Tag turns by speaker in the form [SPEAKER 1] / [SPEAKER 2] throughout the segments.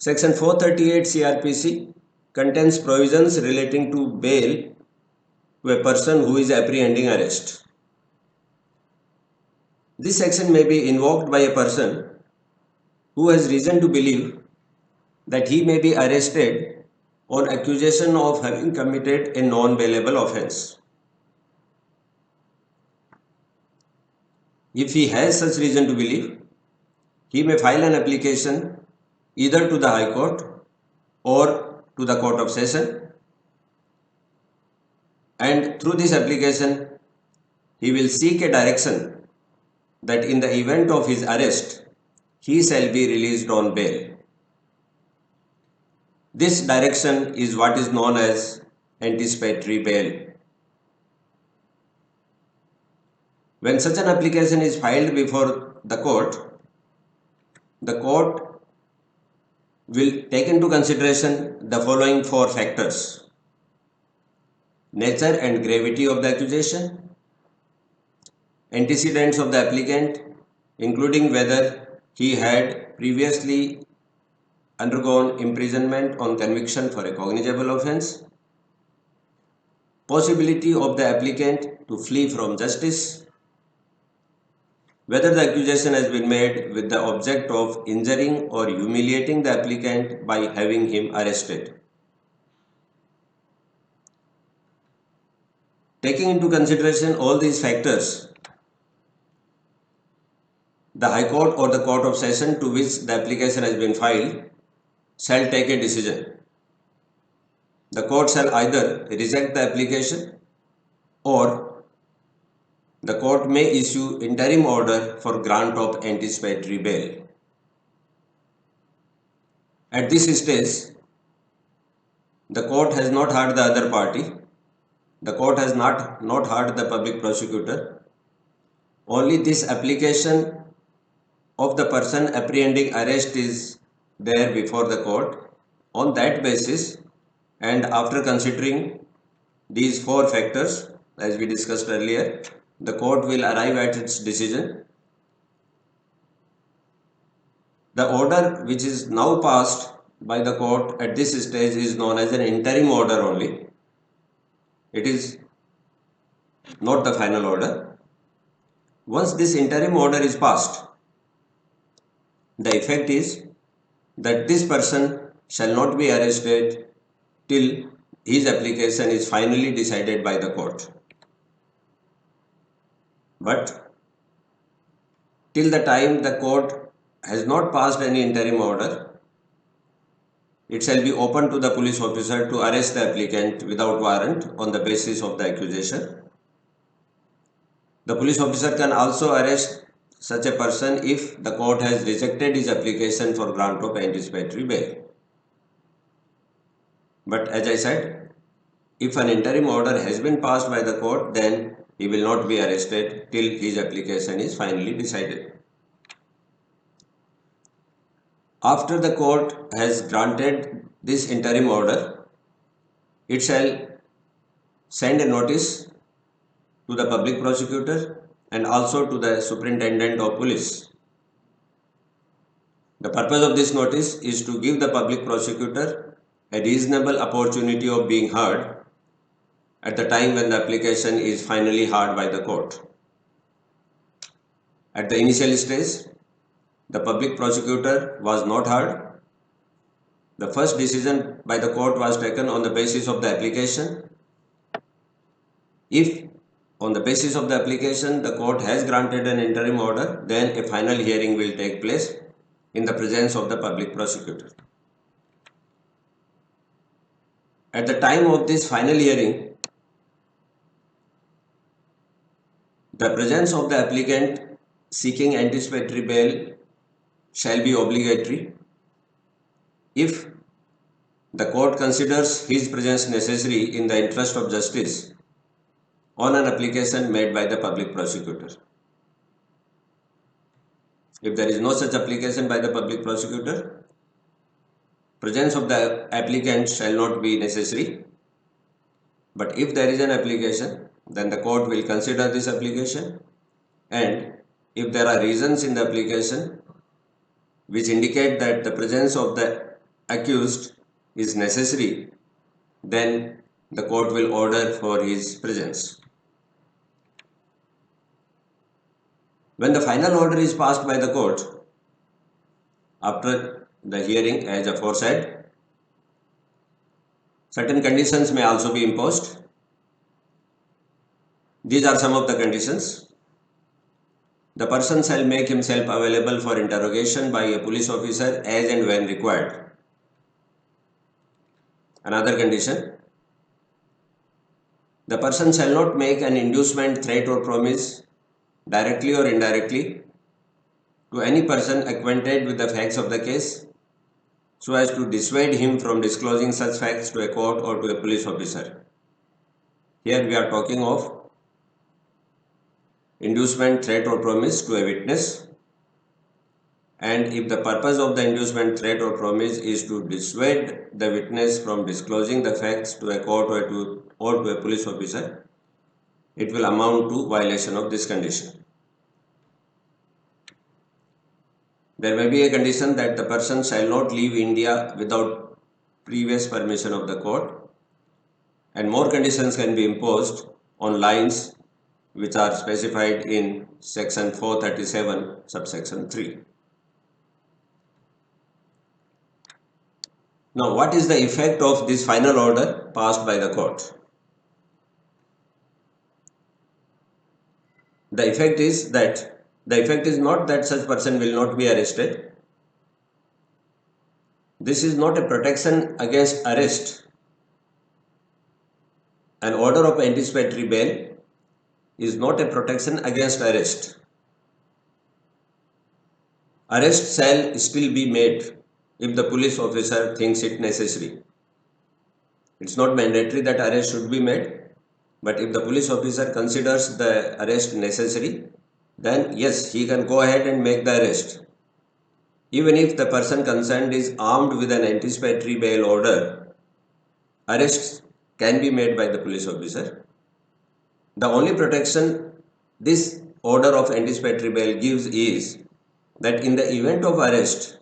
[SPEAKER 1] Section 438 CrPC contains provisions relating to bail to a person who is apprehending arrest. This section may be invoked by a person who has reason to believe that he may be arrested on accusation of having committed a non-bailable offence. If he has such reason to believe, he may file an application either to the High Court or to the Court of Session, and through this application he will seek a direction that in the event of his arrest he shall be released on bail. This direction is what is known as anticipatory bail. When such an application is filed before the court will take into consideration the following four factors: nature and gravity of the accusation, antecedents of the applicant, including whether he had previously undergone imprisonment on conviction for a cognizable offence, possibility of the applicant to flee from justice, whether the accusation has been made with the object of injuring or humiliating the applicant by having him arrested. Taking into consideration all these factors, the High Court or the Court of Session to which the application has been filed shall take a decision. The court shall either reject the application or the court may issue interim order for grant of anticipatory bail. At this stage, the court has not heard the other party. The court has not heard the public prosecutor. Only this application of the person apprehending arrest is there before the court. On that basis, and after considering these four factors, as we discussed earlier, the court will arrive at its decision. The order which is now passed by the court at this stage is known as an interim order only. It is not the final order. Once this interim order is passed, the effect is that this person shall not be arrested till his application is finally decided by the court. But till the time the court has not passed any interim order, it shall be open to the police officer to arrest the applicant without warrant on the basis of the accusation. The police officer can also arrest such a person if the court has rejected his application for grant of anticipatory bail. But as I said, if an interim order has been passed by the court, then he will not be arrested till his application is finally decided. After the court has granted this interim order, it shall send a notice to the public prosecutor and also to the superintendent of police. The purpose of this notice is to give the public prosecutor a reasonable opportunity of being heard at the time when the application is finally heard by the court. At the initial stage, the public prosecutor was not heard. The first decision by the court was taken on the basis of the application. If on the basis of the application the court has granted an interim order, then a final hearing will take place in the presence of the public prosecutor. At the time of this final hearing, the presence of the applicant seeking anticipatory bail shall be obligatory. If the court considers his presence necessary in the interest of justice on an application made by the public prosecutor. If there is no such application by the public prosecutor, presence of the applicant shall not be necessary. But if there is an application, then the court will consider this application, and if there are reasons in the application which indicate that the presence of the accused is necessary, then the court will order for his presence. When the final order is passed by the court, after the hearing as aforesaid, certain conditions may also be imposed. These are some of the conditions. The person shall make himself available for interrogation by a police officer as and when required. Another condition, the person shall not make an inducement, threat or promise directly or indirectly to any person acquainted with the facts of the case so as to dissuade him from disclosing such facts to a court or to a police officer. Here we are talking of inducement, threat or promise to a witness, and if the purpose of the inducement, threat or promise is to dissuade the witness from disclosing the facts to a court or to a police officer, it will amount to violation of this condition. There may be a condition that the person shall not leave India without previous permission of the court, and more conditions can be imposed on lines which are specified in section 437 subsection 3. Now, what is the effect of this final order passed by the court? The effect is not that such person will not be arrested. This is not a protection against arrest. An order of anticipatory bail is not a protection against arrest. Arrest shall still be made if the police officer thinks it necessary. It's not mandatory that arrest should be made, but if the police officer considers the arrest necessary, then yes, he can go ahead and make the arrest. Even if the person concerned is armed with an anticipatory bail order, arrests can be made by the police officer. The only protection this order of anticipatory bail gives is that in the event of arrest,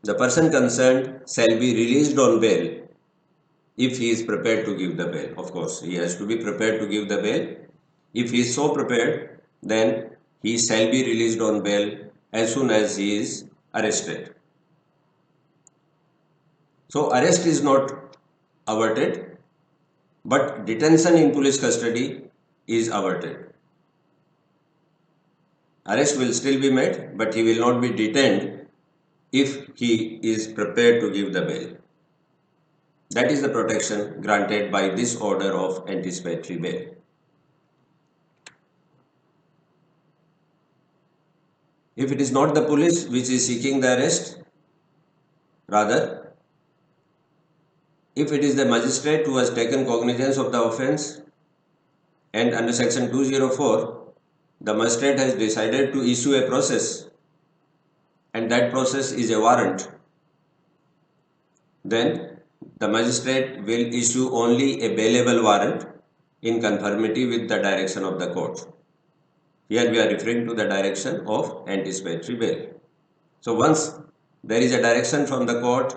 [SPEAKER 1] the person concerned shall be released on bail if he is prepared to give the bail. Of course, he has to be prepared to give the bail. If he is so prepared, then he shall be released on bail as soon as he is arrested. So arrest is not averted, but detention in police custody is averted. Arrest will still be made, but he will not be detained if he is prepared to give the bail. That is the protection granted by this order of anticipatory bail. If it is not the police which is seeking the arrest, rather, if it is the magistrate who has taken cognizance of the offence and under section 204, the magistrate has decided to issue a process and that process is a warrant, then the magistrate will issue only a bailable warrant in conformity with the direction of the court. Here we are referring to the direction of anticipatory bail. So once there is a direction from the court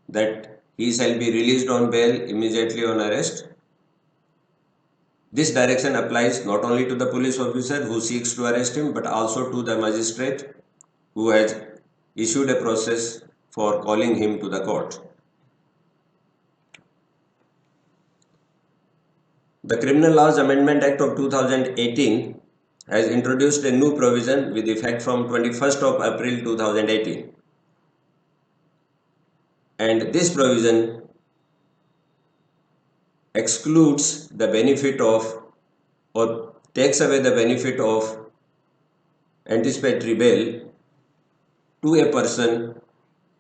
[SPEAKER 1] that he shall be released on bail immediately on arrest, this direction applies not only to the police officer who seeks to arrest him, but also to the magistrate who has issued a process for calling him to the court. The Criminal Laws Amendment Act of 2018 has introduced a new provision with effect from 21st of April 2018. And this provision excludes the benefit of or takes away the benefit of anticipatory bail to a person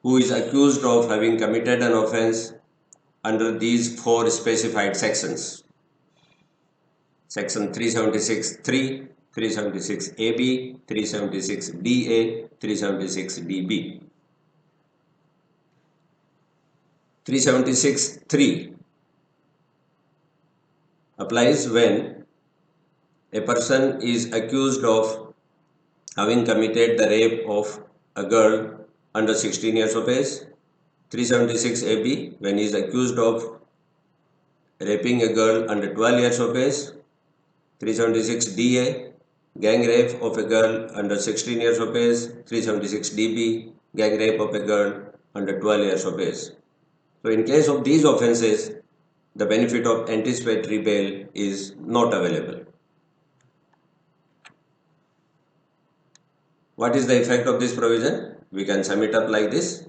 [SPEAKER 1] who is accused of having committed an offence under these four specified sections. Section 376(3), 376(ab), 376(da), 376(db). 376(3) applies when a person is accused of having committed the rape of a girl under 16 years of age, 376 AB when he is accused of raping a girl under 12 years of age. 376 DA, gang rape of a girl under 16 years of age. 376 DB, gang rape of a girl under 12 years of age. So in case of these offences, the benefit of anticipatory bail is not available. What is the effect of this provision? We can sum it up like this.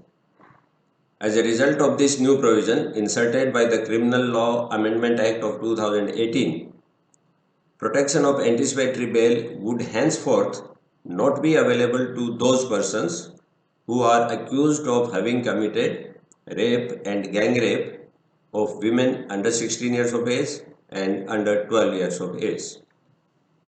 [SPEAKER 1] As a result of this new provision inserted by the Criminal Law Amendment Act of 2018, protection of anticipatory bail would henceforth not be available to those persons who are accused of having committed rape and gang rape of women under 16 years of age and under 12 years of age.